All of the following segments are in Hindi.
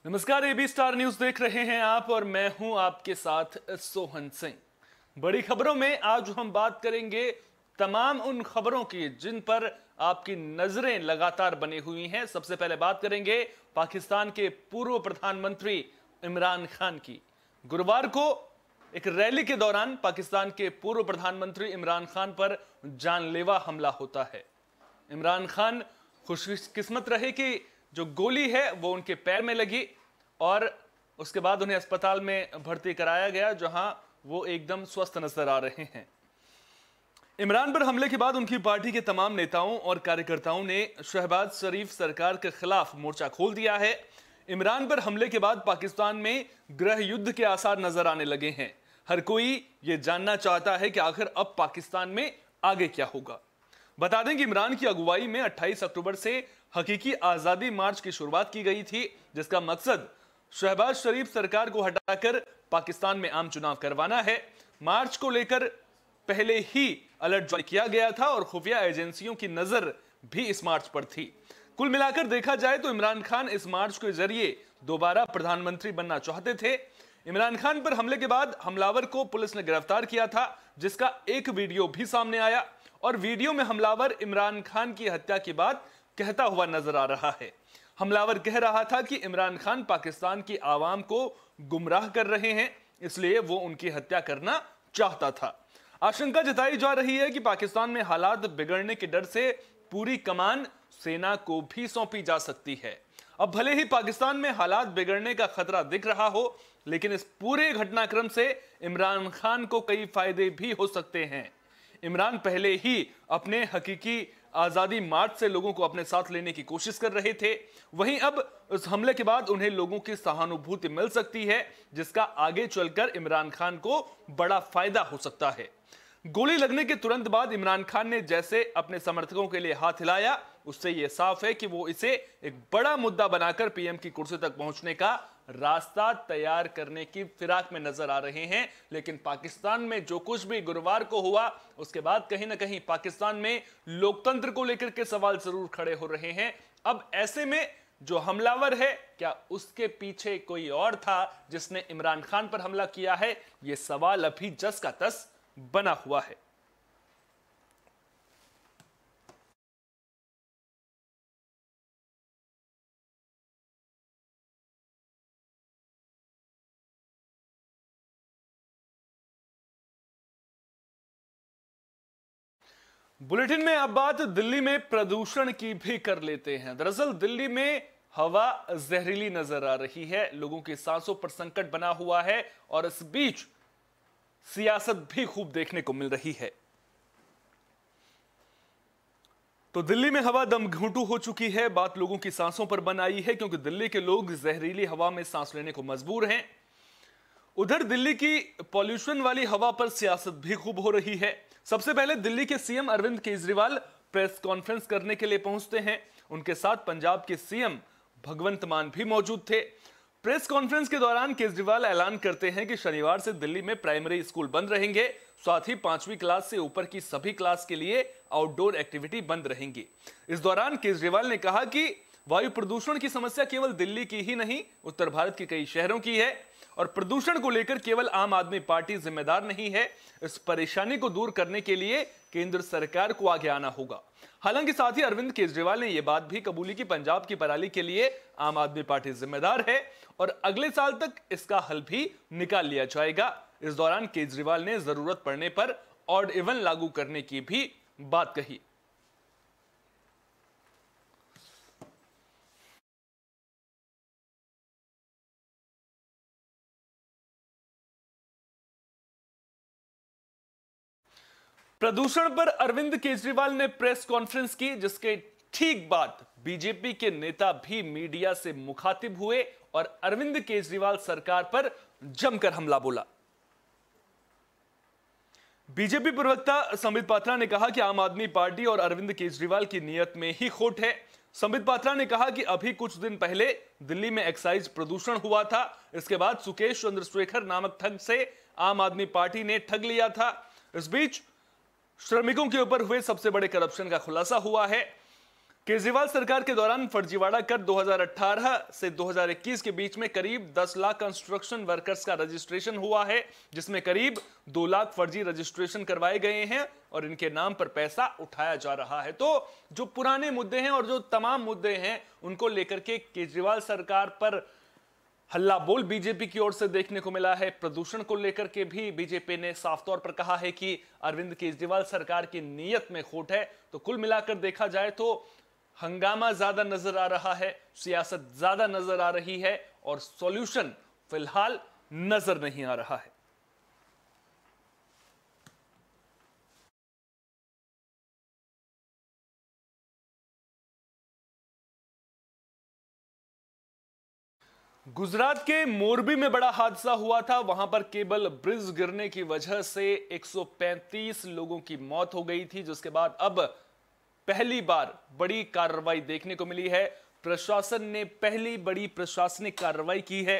नमस्कार, एबी स्टार न्यूज देख रहे हैं आप और मैं हूं आपके साथ सोहन सिंह। बड़ी खबरों में आज हम बात करेंगे तमाम उन खबरों की जिन पर आपकी नजरें लगातार बनी हुई हैं। सबसे पहले बात करेंगे पाकिस्तान के पूर्व प्रधानमंत्री इमरान खान की। गुरुवार को एक रैली के दौरान पाकिस्तान के पूर्व प्रधानमंत्री इमरान खान पर जानलेवा हमला होता है। इमरान खान खुशकिस्मत रहे कि जो गोली है वो उनके पैर में लगी और उसके बाद उन्हें अस्पताल में भर्ती कराया गया, जहां वो एकदम स्वस्थ नजर आ रहे हैं। इमरान पर हमले के बाद उनकी पार्टी के तमाम नेताओं और कार्यकर्ताओं ने शहबाज शरीफ सरकार के खिलाफ मोर्चा खोल दिया है। इमरान पर हमले के बाद पाकिस्तान में गृह युद्ध के आसार नजर आने लगे हैं। हर कोई ये जानना चाहता है कि आखिर अब पाकिस्तान में आगे क्या होगा। बता दें कि इमरान की अगुवाई में 28 अक्टूबर से हकीकी आजादी मार्च की शुरुआत की गई थी, जिसका मकसद शहबाज शरीफ सरकार को हटाकर पाकिस्तान में आम चुनाव करवाना है। मार्च को लेकर पहले ही अलर्ट जारी किया गया था और खुफिया एजेंसियों की नजर भी इस मार्च पर थी। कुल मिलाकर देखा जाए तो इमरान खान इस मार्च के जरिए दोबारा प्रधानमंत्री बनना चाहते थे। इमरान खान पर हमले के बाद हमलावर को पुलिस ने गिरफ्तार किया था, जिसका एक वीडियो भी सामने आया और वीडियो में हमलावर इमरान खान की हत्या की बात कहता हुआ नजर आ रहा है। हमलावर कह रहा था कि इमरान खान पाकिस्तान की आवाम को गुमराह कर रहे हैं, इसलिए वो उनकी हत्या करना चाहता था। आशंका जताई जा रही है कि पाकिस्तान में हालात बिगड़ने के डर से पूरी कमान सेना को भी सौंपी जा सकती है। अब भले ही पाकिस्तान में हालात बिगड़ने का खतरा दिख रहा हो, लेकिन इस पूरे घटनाक्रम से इमरान खान को कई फायदे भी हो सकते हैं। इमरान पहले ही अपने हकीकी आजादी मार्च से लोगों को अपने साथ लेने की कोशिश कर रहे थे। वहीं अब इस हमले के बाद उन्हें लोगों की सहानुभूति मिल सकती है, जिसका आगे चलकर इमरान खान को बड़ा फायदा हो सकता है। गोली लगने के तुरंत बाद इमरान खान ने जैसे अपने समर्थकों के लिए हाथ हिलाया, उससे यह साफ है कि वो इसे एक बड़ा मुद्दा बनाकर पीएम की कुर्सी तक पहुंचने का रास्ता तैयार करने की फिराक में नजर आ रहे हैं। लेकिन पाकिस्तान में जो कुछ भी गुरुवार को हुआ, उसके बाद कहीं ना कहीं पाकिस्तान में लोकतंत्र को लेकर के सवाल जरूर खड़े हो रहे हैं। अब ऐसे में जो हमलावर है, क्या उसके पीछे कोई और था जिसने इमरान खान पर हमला किया है? यह सवाल अभी जस का तस बना हुआ है। बुलेटिन में अब बात दिल्ली में प्रदूषण की भी कर लेते हैं। दरअसल दिल्ली में हवा जहरीली नजर आ रही है, लोगों की सांसों पर संकट बना हुआ है और इस बीच सियासत भी खूब देखने को मिल रही है। तो दिल्ली में हवा दम घुंटू हो चुकी है। बात लोगों की सांसों पर बन आई है, क्योंकि दिल्ली के लोग जहरीली हवा में सांस लेने को मजबूर हैं। उधर दिल्ली की पॉल्यूशन वाली हवा पर सियासत भी खूब हो रही है। सबसे पहले दिल्ली के CM Arvind Kejriwal press conference करने के लिए पहुंचते हैं। उनके साथ पंजाब के सीएम भगवंत मान भी मौजूद थे। प्रेस कॉन्फ्रेंस के दौरान केजरीवाल ऐलान करते हैं कि शनिवार से दिल्ली में प्राइमरी स्कूल बंद रहेंगे, साथ ही 5वीं क्लास से ऊपर की सभी क्लास के लिए आउटडोर एक्टिविटी बंद रहेंगी। इस दौरान केजरीवाल ने कहा कि वायु प्रदूषण की समस्या केवल दिल्ली की ही नहीं, उत्तर भारत के कई शहरों की है और प्रदूषण को लेकर केवल आम आदमी पार्टी जिम्मेदार नहीं है। इस परेशानी को दूर करने के लिए केंद्र सरकार को आगे आना होगा। हालांकि साथ ही अरविंद केजरीवाल ने यह बात भी कबूली कि पंजाब की पराली के लिए आम आदमी पार्टी जिम्मेदार है और अगले साल तक इसका हल भी निकाल लिया जाएगा। इस दौरान केजरीवाल ने जरूरत पड़ने पर ऑड इवन लागू करने की भी बात कही। प्रदूषण पर अरविंद केजरीवाल ने प्रेस कॉन्फ्रेंस की, जिसके ठीक बाद बीजेपी के नेता भी मीडिया से मुखातिब हुए और अरविंद केजरीवाल सरकार पर जमकर हमला बोला। बीजेपी प्रवक्ता संबित पात्रा ने कहा कि आम आदमी पार्टी और अरविंद केजरीवाल की नीयत में ही खोट है। संबित पात्रा ने कहा कि अभी कुछ दिन पहले दिल्ली में एक्साइज प्रदूषण हुआ था, इसके बाद सुकेश चंद्रशेखर नामक ठग से आम आदमी पार्टी ने ठग लिया था। इस बीच श्रमिकों के ऊपर हुए सबसे बड़े करप्शन का खुलासा हुआ है। केजरीवाल सरकार के दौरान फर्जीवाड़ा कर 2018 से 2021 के बीच में करीब 10 लाख कंस्ट्रक्शन वर्कर्स का रजिस्ट्रेशन हुआ है, जिसमें करीब 2 लाख फर्जी रजिस्ट्रेशन करवाए गए हैं और इनके नाम पर पैसा उठाया जा रहा है। तो जो पुराने मुद्दे हैं और जो तमाम मुद्दे हैं उनको लेकर के केजरीवाल सरकार पर हल्ला बोल बीजेपी की ओर से देखने को मिला है। प्रदूषण को लेकर के भी बीजेपी ने साफ तौर पर कहा है कि अरविंद केजरीवाल सरकार की नीयत में खोट है। तो कुल मिलाकर देखा जाए तो हंगामा ज्यादा नजर आ रहा है, सियासत ज्यादा नजर आ रही है और सॉल्यूशन फिलहाल नजर नहीं आ रहा है। गुजरात के मोरबी में बड़ा हादसा हुआ था। वहां पर केबल ब्रिज गिरने की वजह से 135 लोगों की मौत हो गई थी, जिसके बाद अब पहली बार बड़ी कार्रवाई देखने को मिली है। प्रशासन ने पहली बड़ी प्रशासनिक कार्रवाई की है।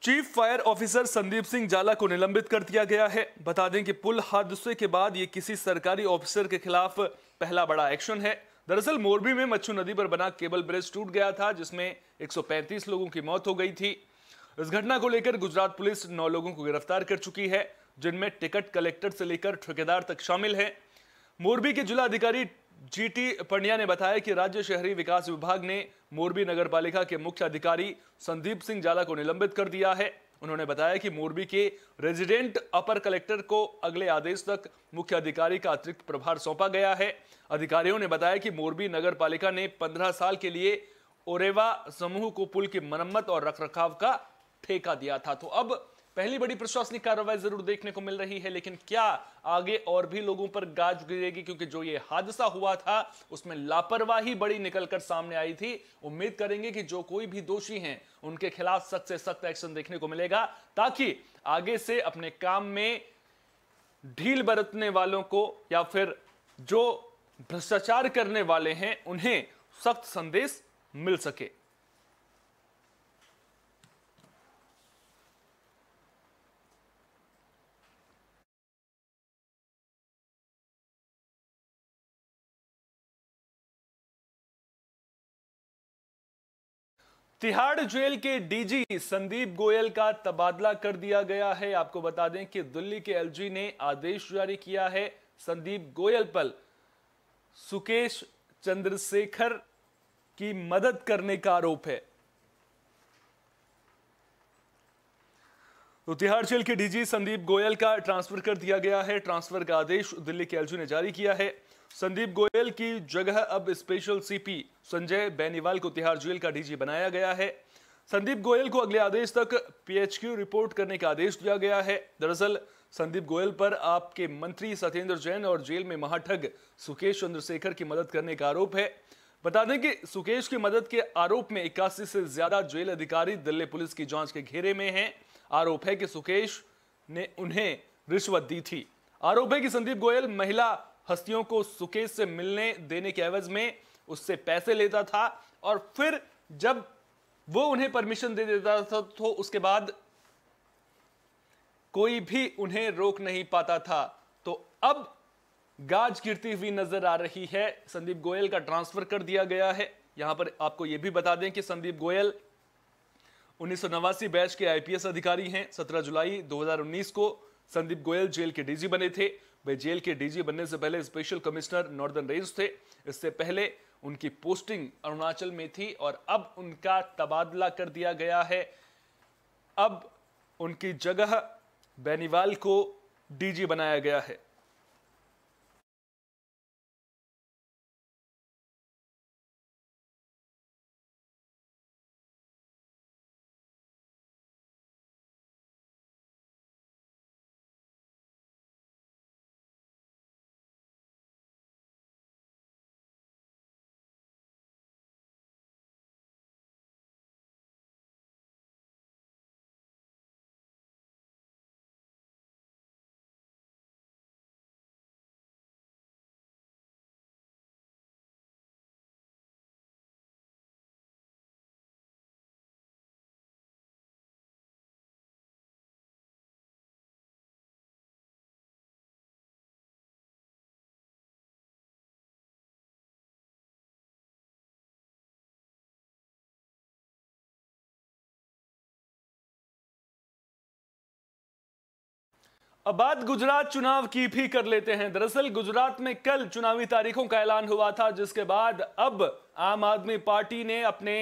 Chief fire officer Sandeep Singh जाला को निलंबित कर दिया गया है। बता दें कि पुल हादसे के बाद यह किसी सरकारी ऑफिसर के खिलाफ पहला बड़ा एक्शन है। दरअसल मोरबी में मच्छू नदी पर बना केबल ब्रिज टूट गया था, जिसमें 135 लोगों की मौत हो गई थी। इस घटना को लेकर गुजरात पुलिस 9 लोगों को गिरफ्तार कर चुकी है, जिनमें टिकट कलेक्टर से लेकर ठेकेदार तक शामिल है। मोरबी के जिला अधिकारी जीटी पंड्या ने बताया कि राज्य शहरी विकास विभाग ने मोरबी नगर पालिका के मुख्य अधिकारी संदीप सिंह जाला को निलंबित कर दिया है। उन्होंने बताया कि मोरबी के रेजिडेंट अपर कलेक्टर को अगले आदेश तक मुख्य अधिकारी का अतिरिक्त प्रभार सौंपा गया है। अधिकारियों ने बताया कि मोरबी नगर पालिका ने 15 साल के लिए ओरेवा समूह को पुल की मरम्मत और रखरखाव का ठेका दिया था। तो अब पहली बड़ी प्रशासनिक कार्रवाई जरूर देखने को मिल रही है, लेकिन क्या आगे और भी लोगों पर गाज गिरेगी? क्योंकि जो ये हादसा हुआ था उसमें लापरवाही बड़ी निकलकर सामने आई थी। उम्मीद करेंगे कि जो कोई भी दोषी हैं उनके खिलाफ सख्त से सख्त एक्शन देखने को मिलेगा, ताकि आगे से अपने काम में ढील बरतने वालों को या फिर जो भ्रष्टाचार करने वाले हैं उन्हें सख्त संदेश मिल सके। तिहाड़ जेल के डीजी संदीप गोयल का तबादला कर दिया गया है। आपको बता दें कि दिल्ली के एलजी ने आदेश जारी किया है। संदीप गोयल पर सुकेश चंद्रशेखर की मदद करने का आरोप है। तो तिहाड़ जेल के डीजी संदीप गोयल का ट्रांसफर कर दिया गया है। ट्रांसफर का आदेश दिल्ली के एलजी ने जारी किया है। संदीप गोयल की जगह अब स्पेशल सीपी संजय बेनीवाल को तिहाड़ जेल का डीजी बनाया गया है। संदीप गोयल को अगले आदेश तक पीएचक्यू रिपोर्ट करने का आदेश दिया गया है। दरअसल संदीप गोयल पर आपके मंत्री सत्येंद्र जैन और जेल में महाठग सुकेश चंद्रशेखर की मदद करने का आरोप है। बता दें कि सुकेश की मदद के आरोप में 81 से ज्यादा जेल अधिकारी दिल्ली पुलिस की जांच के घेरे में हैं। आरोप है कि सुकेश ने उन्हें रिश्वत दी थी। आरोप है कि संदीप गोयल महिला हस्तियों को सुकेश से मिलने देने के एवज में उससे पैसे लेता था और फिर जब वो उन्हें परमिशन दे देता था तो उसके बाद कोई भी उन्हें रोक नहीं पाता था। तो अब गाज गिरती हुई नजर आ रही है। संदीप गोयल का ट्रांसफर कर दिया गया है। यहां पर आपको यह भी बता दें कि संदीप गोयल 1989 बैच के आईपीएस अधिकारी हैं। 17 जुलाई 2019 को संदीप गोयल जेल के डीजी बने थे। वे जेल के डीजी बनने से पहले स्पेशल कमिश्नर नॉर्दर्न रेंज थे। इससे पहले उनकी पोस्टिंग अरुणाचल में थी और अब उनका तबादला कर दिया गया है। अब उनकी जगह बेनीवाल को डीजी बनाया गया है। अब बात गुजरात चुनाव की भी कर लेते हैं। दरअसल गुजरात में कल चुनावी तारीखों का ऐलान हुआ था, जिसके बाद अब आम आदमी पार्टी ने अपने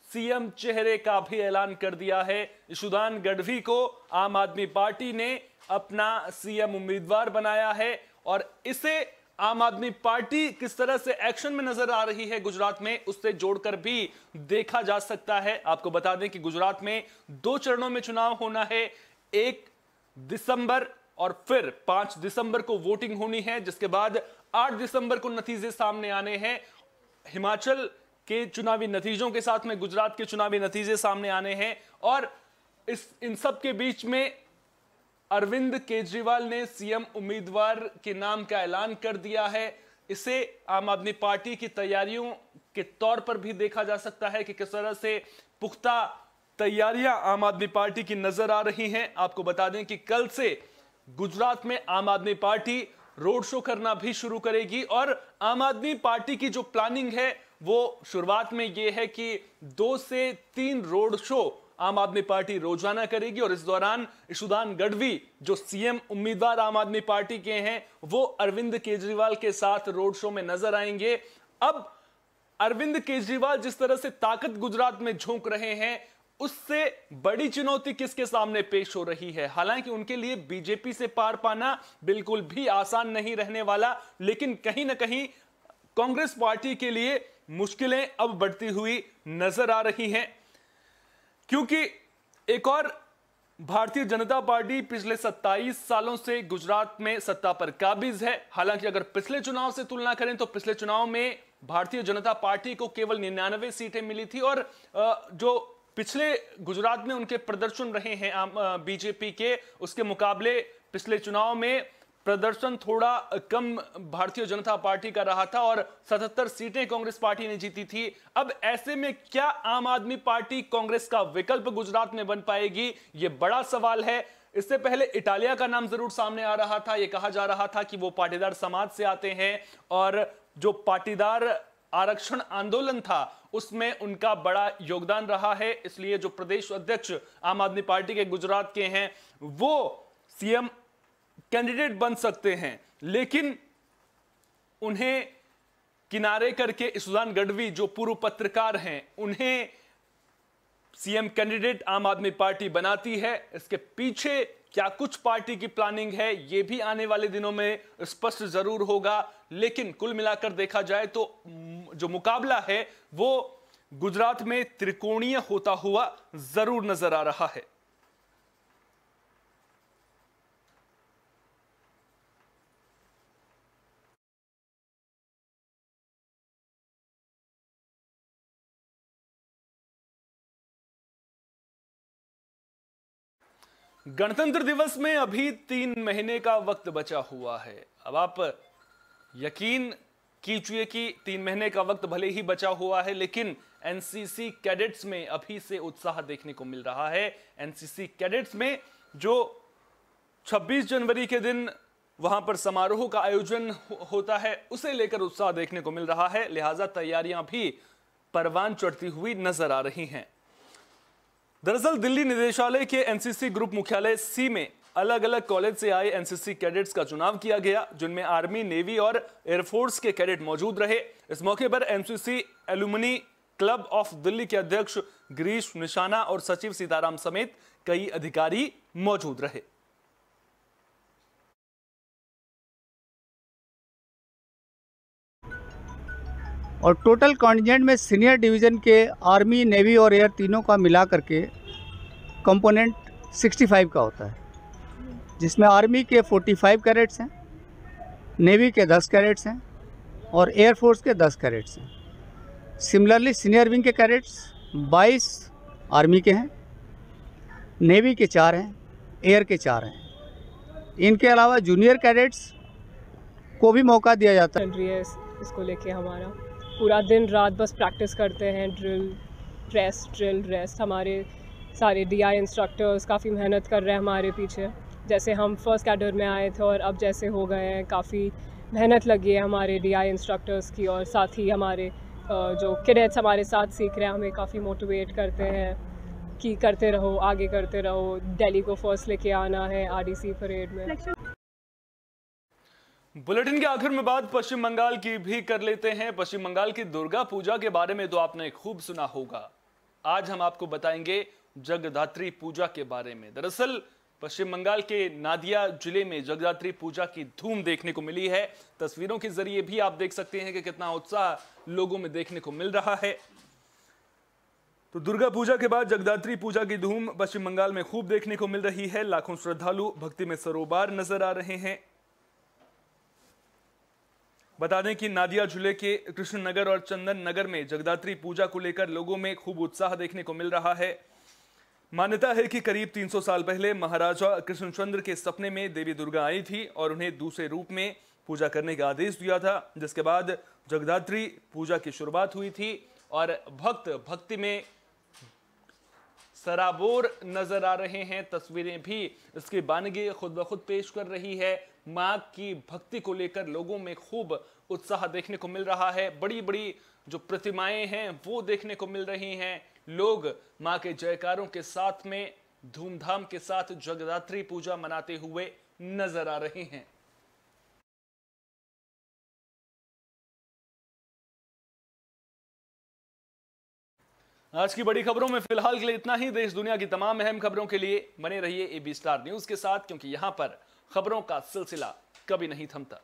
सीएम चेहरे का भी ऐलान कर दिया है। इशुदान गढ़वी को आम आदमी पार्टी ने अपना सीएम उम्मीदवार बनाया है और इसे आम आदमी पार्टी किस तरह से एक्शन में नजर आ रही है गुजरात में, उससे जोड़कर भी देखा जा सकता है। आपको बता दें कि गुजरात में 2 चरणों में चुनाव होना है। 1 दिसंबर और फिर 5 दिसंबर को वोटिंग होनी है, जिसके बाद 8 दिसंबर को नतीजे सामने आने हैं। हिमाचल के चुनावी नतीजों के साथ में गुजरात के चुनावी नतीजे सामने आने हैं और इन सब के बीच में अरविंद केजरीवाल ने सीएम उम्मीदवार के नाम का ऐलान कर दिया है। इसे आम आदमी पार्टी की तैयारियों के तौर पर भी देखा जा सकता है कि किस तरह से पुख्ता तैयारियां आम आदमी पार्टी की नजर आ रही हैं। आपको बता दें कि कल से गुजरात में आम आदमी पार्टी रोड शो करना भी शुरू करेगी और आम आदमी पार्टी की जो प्लानिंग है वो शुरुआत में ये है कि 2 से 3 रोड शो आम आदमी पार्टी रोजाना करेगी और इस दौरान इशुदान गढ़वी जो सीएम उम्मीदवार आम आदमी पार्टी के हैं वो अरविंद केजरीवाल के साथ रोड शो में नजर आएंगे। अब अरविंद केजरीवाल जिस तरह से ताकत गुजरात में झोंक रहे हैं, उससे बड़ी चुनौती किसके सामने पेश हो रही है। हालांकि उनके लिए बीजेपी से पार पाना बिल्कुल भी आसान नहीं रहने वाला, लेकिन कहीं ना कहीं कांग्रेस पार्टी के लिए मुश्किलें अब बढ़ती हुई नजर आ रही हैं, क्योंकि एक और भारतीय जनता पार्टी पिछले 27 सालों से गुजरात में सत्ता पर काबिज है। हालांकि अगर पिछले चुनाव से तुलना करें तो पिछले चुनाव में भारतीय जनता पार्टी को केवल 99 सीटें मिली थी और जो पिछले गुजरात में उनके प्रदर्शन रहे हैं बीजेपी के, उसके मुकाबले पिछले चुनाव में प्रदर्शन थोड़ा कम भारतीय जनता पार्टी का रहा था और 77 सीटें कांग्रेस पार्टी ने जीती थी। अब ऐसे में क्या आम आदमी पार्टी कांग्रेस का विकल्प गुजरात में बन पाएगी, ये बड़ा सवाल है। इससे पहले इटालिया का नाम जरूर सामने आ रहा था। यह कहा जा रहा था कि वो पाटीदार समाज से आते हैं और जो पाटीदार आरक्षण आंदोलन था उसमें उनका बड़ा योगदान रहा है, इसलिए जो प्रदेश अध्यक्ष आम आदमी पार्टी के गुजरात के हैं वो सीएम कैंडिडेट बन सकते हैं। लेकिन उन्हें किनारे करके इशुदान गढ़वी जो पूर्व पत्रकार हैं, उन्हें सीएम कैंडिडेट आम आदमी पार्टी बनाती है। इसके पीछे क्या कुछ पार्टी की प्लानिंग है, यह भी आने वाले दिनों में स्पष्ट जरूर होगा। लेकिन कुल मिलाकर देखा जाए तो जो मुकाबला है वो गुजरात में त्रिकोणीय होता हुआ जरूर नजर आ रहा है। गणतंत्र दिवस में अभी 3 महीने का वक्त बचा हुआ है। अब आप यकीन कीजिए कि 3 महीने का वक्त भले ही बचा हुआ है, लेकिन एनसीसी कैडेट्स में अभी से उत्साह देखने को मिल रहा है। एनसीसी कैडेट्स में जो 26 जनवरी के दिन वहां पर समारोह का आयोजन होता है, उसे लेकर उत्साह देखने को मिल रहा है। लिहाजा तैयारियां भी परवान चढ़ती हुई नजर आ रही हैं। दरअसल दिल्ली निदेशालय के एनसीसी ग्रुप मुख्यालय सी में अलग अलग कॉलेज से आए एनसीसी कैडेट्स का चुनाव किया गया, जिनमें आर्मी, नेवी और एयरफोर्स के कैडेट मौजूद रहे। इस मौके पर NCC alumni club of Delhi के अध्यक्ष गिरीश निशाना और सचिव सीताराम समेत कई अधिकारी मौजूद रहे। और टोटल कॉन्टिजेंट में सीनियर डिवीज़न के आर्मी, नेवी और एयर तीनों का मिला करके कंपोनेंट 65 का होता है, जिसमें आर्मी के 45 कैडेट्स हैं, नेवी के 10 कैडेट्स हैं और एयरफोर्स के 10 कैडेट्स हैं। सिमिलरली सीनियर विंग के कैडेट्स 22 आर्मी के हैं, नेवी के 4 हैं, एयर के 4 हैं। इनके अलावा जूनियर कैडेट्स को भी मौका दिया जाता है। इसको लेके हमारा पूरा दिन रात बस प्रैक्टिस करते हैं, ड्रिल रेस्ट। हमारे सारे डीआई इंस्ट्रक्टर्स काफ़ी मेहनत कर रहे हैं हमारे पीछे। जैसे हम फर्स्ट कैडर में आए थे और अब जैसे हो गए हैं, काफ़ी मेहनत लगी है हमारे डीआई इंस्ट्रक्टर्स की। और साथ ही हमारे जो कैडेट्स हमारे साथ सीख रहे हैं हमें काफ़ी मोटिवेट करते हैं कि करते रहो, आगे करते रहो, दिल्ली को फर्स्ट लेके आना है आरडीसी परेड में। बुलेटिन के आखिर में बात पश्चिम बंगाल की भी कर लेते हैं। पश्चिम बंगाल की दुर्गा पूजा के बारे में तो आपने खूब सुना होगा। आज हम आपको बताएंगे जगदात्री पूजा के बारे में। दरअसल पश्चिम बंगाल के नादिया जिले में जगदात्री पूजा की धूम देखने को मिली है। तस्वीरों के जरिए भी आप देख सकते हैं कि कितना उत्साह लोगों में देखने को मिल रहा है। तो दुर्गा पूजा के बाद जगदात्री पूजा की धूम पश्चिम बंगाल में खूब देखने को मिल रही है। लाखों श्रद्धालु भक्ति में सरोबार नजर आ रहे हैं। बता दें कि नादिया जिले के कृष्णनगर और चंदन नगर में जगदात्री पूजा को लेकर लोगों में खूब उत्साह देखने को मिल रहा है। मान्यता है कि करीब 300 साल पहले महाराजा कृष्णचंद्र के सपने में देवी दुर्गा आई थी और उन्हें दूसरे रूप में पूजा करने का आदेश दिया था, जिसके बाद जगदात्री पूजा की शुरुआत हुई थी और भक्त भक्ति में सराबोर नजर आ रहे हैं। तस्वीरें भी इसकी बानगी खुद ब खुद पेश कर रही है। मां की भक्ति को लेकर लोगों में खूब उत्साह देखने को मिल रहा है। बड़ी बड़ी जो प्रतिमाएं हैं वो देखने को मिल रही हैं। लोग मां के जयकारों के साथ में धूमधाम के साथ जगदात्री पूजा मनाते हुए नजर आ रहे हैं। आज की बड़ी खबरों में फिलहाल के लिए इतना ही। देश दुनिया की तमाम अहम खबरों के लिए बने रहिए AB स्टार न्यूज के साथ, क्योंकि यहां पर खबरों का सिलसिला कभी नहीं थमता।